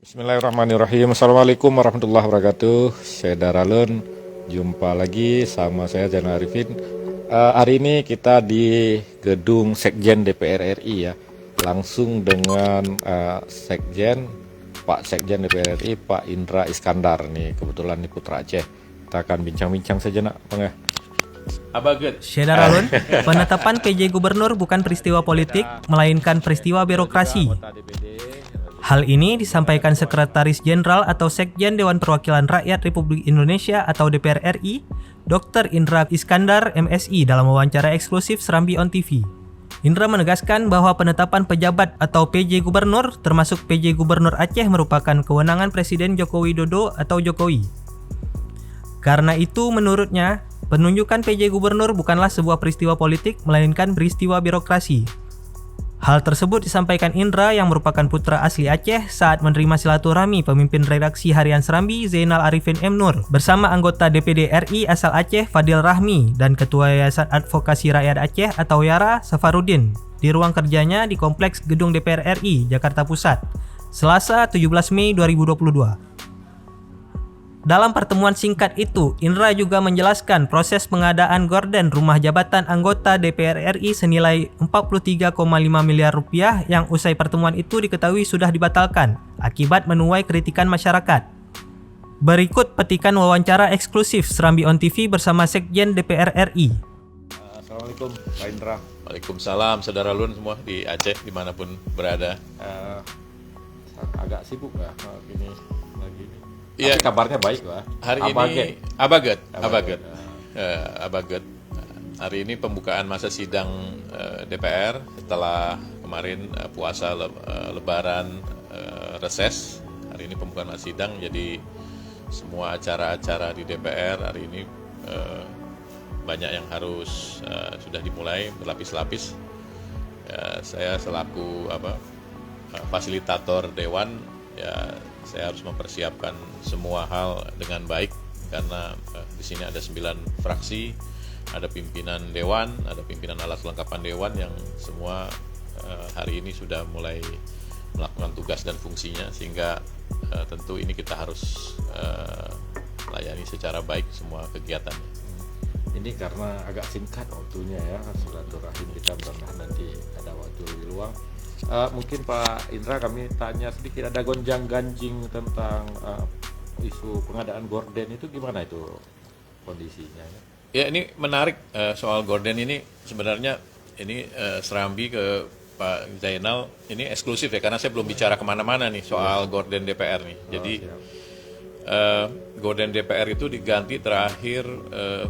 Bismillahirrahmanirrahim. Assalamualaikum warahmatullahi wabarakatuh. Saya Daralun. Jumpa lagi sama saya Zainal Arifin. Hari ini kita di gedung Sekjen DPR RI ya. Langsung dengan Pak Sekjen DPR RI Pak Indra Iskandar nih. Kebetulan nih Putra Aceh. Kita akan bincang-bincang sejenak, Bang ya. Abaget. Syederalun, penetapan PJ Gubernur bukan peristiwa politik, melainkan peristiwa birokrasi. Hal ini disampaikan Sekretaris Jenderal atau Sekjen Dewan Perwakilan Rakyat Republik Indonesia atau DPR RI, Dr. Indra Iskandar, MSI, dalam wawancara eksklusif Serambi On TV. Indra menegaskan bahwa penetapan pejabat atau PJ Gubernur, termasuk PJ Gubernur Aceh, merupakan kewenangan Presiden Joko Widodo atau Jokowi. Karena itu, menurutnya, penunjukan PJ Gubernur bukanlah sebuah peristiwa politik, melainkan peristiwa birokrasi. Hal tersebut disampaikan Indra yang merupakan putra asli Aceh saat menerima silaturahmi pemimpin redaksi harian Serambi Zainal Arifin M. Nur bersama anggota DPD RI asal Aceh Fadil Rahmi dan Ketua Yayasan Advokasi Rakyat Aceh atau YARA Safarudin di ruang kerjanya di Kompleks Gedung DPR RI, Jakarta Pusat, Selasa 17 Mei 2022. Dalam pertemuan singkat itu, Indra juga menjelaskan proses pengadaan gorden rumah jabatan anggota DPR RI senilai 43,5 miliar rupiah yang usai pertemuan itu diketahui sudah dibatalkan akibat menuai kritikan masyarakat. Berikut petikan wawancara eksklusif Serambi On TV bersama Sekjen DPR RI. Assalamualaikum Pak Indra. Waalaikumsalam, saudara Lun semua di Aceh dimanapun berada. Agak sibuk ya ini lagi ini. Iya. Tapi kabarnya baik lah. Hari ini Abaget. Hari ini pembukaan masa sidang DPR setelah kemarin puasa Lebaran reses. Hari ini pembukaan masa sidang, jadi semua acara-acara di DPR hari ini banyak yang harus sudah dimulai berlapis-lapis. Saya selaku fasilitator dewan, ya saya harus mempersiapkan semua hal dengan baik karena di sini ada 9 fraksi, ada pimpinan dewan, ada pimpinan alat kelengkapan dewan yang semua hari ini sudah mulai melakukan tugas dan fungsinya, sehingga tentu ini kita harus layani secara baik semua kegiatannya. Ini karena agak singkat waktunya ya, silaturahim kita mudah-mudahan nanti ada waktu lebih luang. Mungkin Pak Indra kami tanya sedikit, ada gonjang-ganjing tentang isu pengadaan gorden itu gimana itu kondisinya? Ya, ini menarik soal gorden ini. Sebenarnya ini Serambi ke Pak Zainal ini eksklusif ya, karena saya belum bicara kemana-mana nih soal gorden DPR nih. Jadi gorden DPR itu diganti terakhir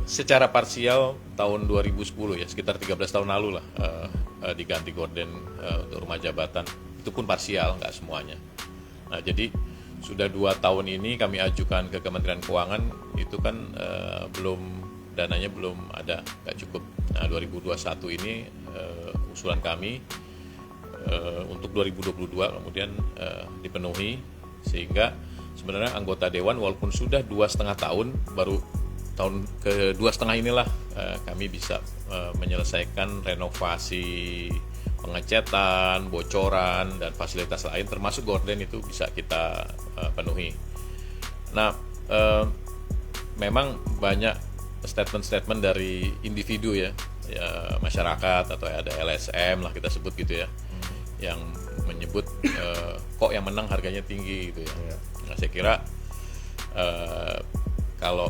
secara parsial tahun 2010 ya, sekitar 13 tahun lalu lah diganti gorden untuk rumah jabatan. Itu pun parsial, nggak semuanya. Nah, jadi sudah 2 tahun ini kami ajukan ke Kementerian Keuangan, itu kan dananya belum ada, nggak cukup. Nah, 2021 ini usulan kami untuk 2022 kemudian dipenuhi, sehingga sebenarnya anggota dewan walaupun sudah 2,5 tahun, baru tahun ke-2,5 inilah kami bisa menyelesaikan renovasi, pengecetan, bocoran, dan fasilitas lain termasuk gorden itu bisa kita penuhi. Nah, memang banyak statement-statement dari individu ya, masyarakat atau ada LSM lah kita sebut gitu ya, yang menyebut kok yang menang harganya tinggi gitu ya. Nah, saya kira kalau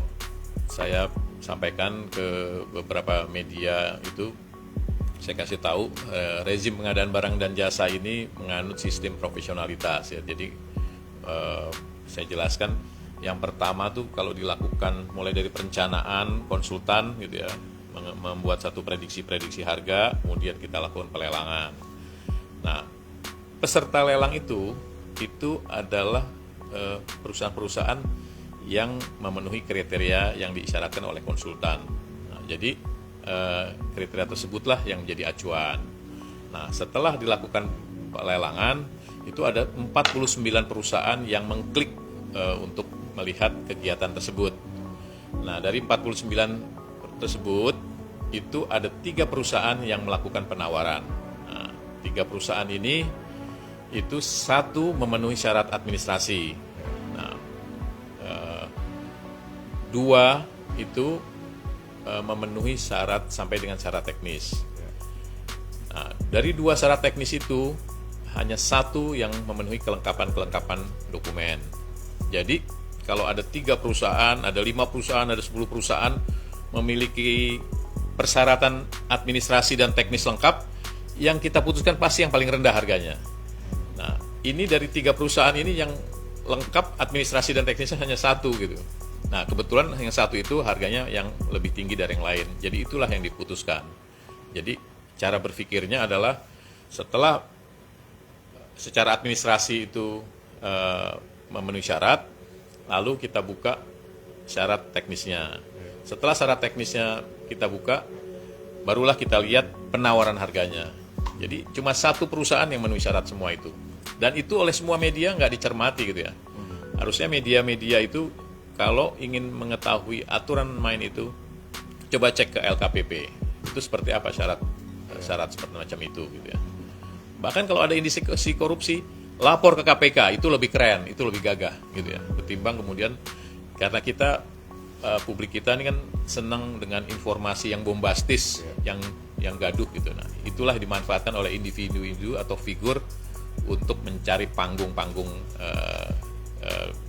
saya sampaikan ke beberapa media itu, saya kasih tahu rezim pengadaan barang dan jasa ini menganut sistem profesionalitas ya. Jadi saya jelaskan, yang pertama tuh kalau dilakukan mulai dari perencanaan, konsultan gitu ya, membuat satu prediksi harga, kemudian kita lakukan pelelangan. Nah, peserta lelang itu adalah perusahaan-perusahaan yang memenuhi kriteria yang diisyaratkan oleh konsultan. Nah, jadi kriteria tersebutlah yang menjadi acuan. Nah, setelah dilakukan pelelangan, itu ada 49 perusahaan yang mengklik untuk melihat kegiatan tersebut. Nah, dari 49 tersebut, itu ada 3 perusahaan yang melakukan penawaran. Nah, 3 perusahaan ini itu satu memenuhi syarat administrasi. Nah, dua itu memenuhi syarat sampai dengan syarat teknis. Nah, dari dua syarat teknis itu hanya satu yang memenuhi kelengkapan dokumen. Jadi kalau ada 3 perusahaan, ada 5 perusahaan, ada 10 perusahaan memiliki persyaratan administrasi dan teknis lengkap, yang kita putuskan pasti yang paling rendah harganya. Nah, ini dari 3 perusahaan ini yang lengkap administrasi dan teknisnya hanya satu gitu. Nah, kebetulan yang satu itu harganya yang lebih tinggi dari yang lain. Jadi itulah yang diputuskan. Jadi cara berpikirnya adalah setelah secara administrasi itu memenuhi syarat, lalu kita buka syarat teknisnya. Setelah syarat teknisnya kita buka, barulah kita lihat penawaran harganya. Jadi cuma satu perusahaan yang memenuhi syarat semua itu. Dan itu oleh semua media nggak dicermati gitu ya. Harusnya media-media itu kalau ingin mengetahui aturan main itu, coba cek ke LKPP. Itu seperti apa syarat seperti macam itu gitu ya. Bahkan kalau ada indikasi korupsi, lapor ke KPK, itu lebih keren, itu lebih gagah gitu ya. Ketimbang kemudian karena kita publik kita ini kan senang dengan informasi yang bombastis, yang gaduh gitu. Nah, itulah dimanfaatkan oleh individu atau figur untuk mencari panggung-panggung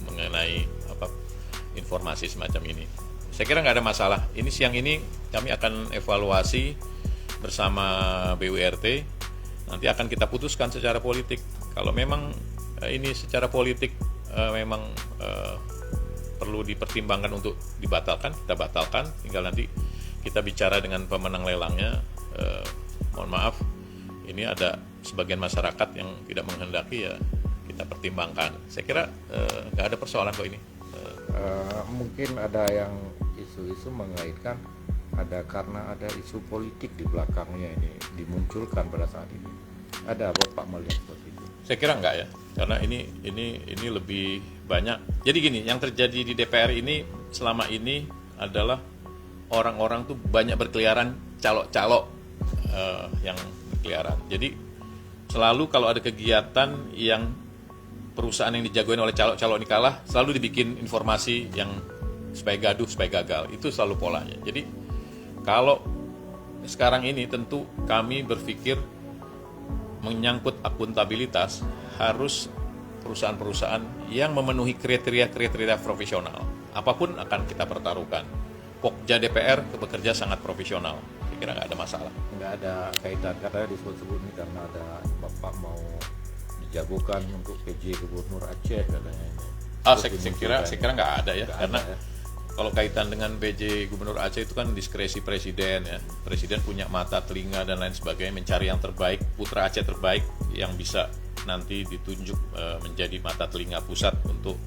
mengenai informasi semacam ini. Saya kira nggak ada masalah. Ini siang ini kami akan evaluasi bersama BURT. Nanti akan kita putuskan secara politik. Kalau memang ini secara politik memang perlu dipertimbangkan untuk dibatalkan, kita batalkan. Tinggal nanti kita bicara dengan pemenang lelangnya. Mohon maaf, ini ada sebagian masyarakat yang tidak menghendaki, ya kita pertimbangkan. Saya kira nggak ada persoalan kok ini. Mungkin ada yang isu-isu mengaitkan karena ada isu politik di belakangnya ini dimunculkan pada saat ini. Ada Bapak melihat seperti itu? Saya kira enggak ya, karena ini lebih banyak. Jadi gini, yang terjadi di DPR ini selama ini adalah orang-orang tuh banyak berkeliaran calok-calok yang berkeliaran. Jadi selalu kalau ada kegiatan yang perusahaan yang dijagoin oleh calok-calok ini kalah, selalu dibikin informasi yang supaya gaduh, supaya gagal. Itu selalu polanya. Jadi kalau sekarang ini tentu kami berpikir menyangkut akuntabilitas, harus perusahaan-perusahaan yang memenuhi kriteria profesional. Apapun akan kita pertaruhkan. Pokja DPR bekerja sangat profesional. Saya kira nggak ada masalah. Nggak ada kaitan, katanya disebut-sebut ini karena ada Bapak mau dijagokan untuk PJ Gubernur Aceh katanya. Saya kira nggak ada ya, karena ada, ya. Kalau kaitan dengan PJ Gubernur Aceh itu kan diskresi Presiden ya. Presiden punya mata, telinga dan lain sebagainya, mencari yang terbaik, putra Aceh terbaik yang bisa nanti ditunjuk menjadi mata telinga pusat untuk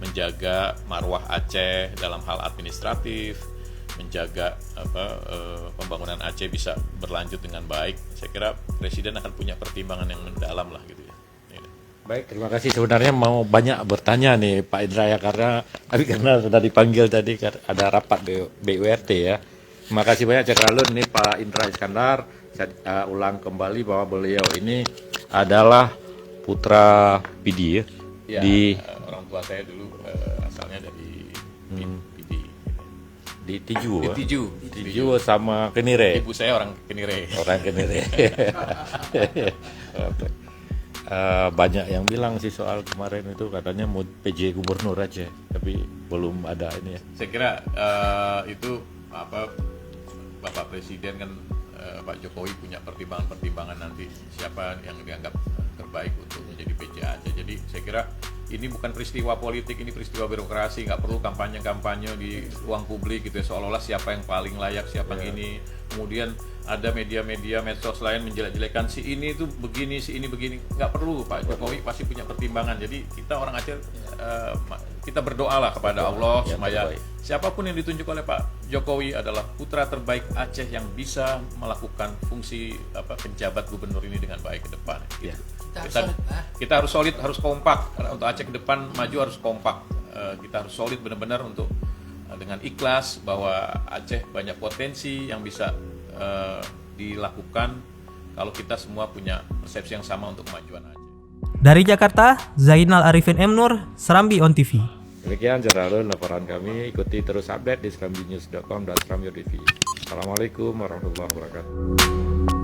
menjaga marwah Aceh dalam hal administratif, menjaga pembangunan Aceh bisa berlanjut dengan baik. Saya kira Presiden akan punya pertimbangan yang mendalam lah gitu ya. Baik, terima kasih. Sebenarnya mau banyak bertanya nih Pak Indra ya, karena sudah dipanggil tadi ada rapat BURT ya. Terima kasih banyak Cak Ralun. Ini Pak Indra Iskandar. Saya ulang kembali bahwa beliau ini adalah putra PD ya. Orang tua saya dulu asalnya dari PD. Di Tiju. Tiju sama Kenire. Ibu saya orang Kenire. Banyak yang bilang sih soal kemarin itu, katanya mau PJ Gubernur Aceh, tapi belum ada ini ya. Saya kira itu Bapak Presiden kan, Pak Jokowi punya pertimbangan nanti siapa yang dianggap terbaik untuk menjadi PJ Aceh. Jadi saya kira ini bukan peristiwa politik, ini peristiwa birokrasi. Nggak perlu kampanye di ruang publik gitu ya, seolah-olah siapa yang paling layak, siapa yang ini. Kemudian ada media-media medsos lain menjelek-jelekan si ini itu begini, si ini begini. Nggak perlu, Pak Jokowi pasti punya pertimbangan. Jadi kita orang Aceh, kita berdoalah kepada Allah supaya siapapun yang ditunjuk oleh Pak Jokowi adalah putra terbaik Aceh yang bisa melakukan fungsi penjabat gubernur ini dengan baik ke depan. Gitu. Kita harus solid, harus kompak. Karena untuk Aceh ke depan maju harus kompak. Kita harus solid benar-benar untuk dengan ikhlas bahwa Aceh banyak potensi yang bisa dilakukan kalau kita semua punya persepsi yang sama untuk kemajuan Aceh. Dari Jakarta, Zainal Arifin M. Nur, Serambi On TV. Demikian Jurnalun laporan kami. Ikuti terus update di serambinews.com dan Serambi On TV. Assalamualaikum warahmatullahi wabarakatuh.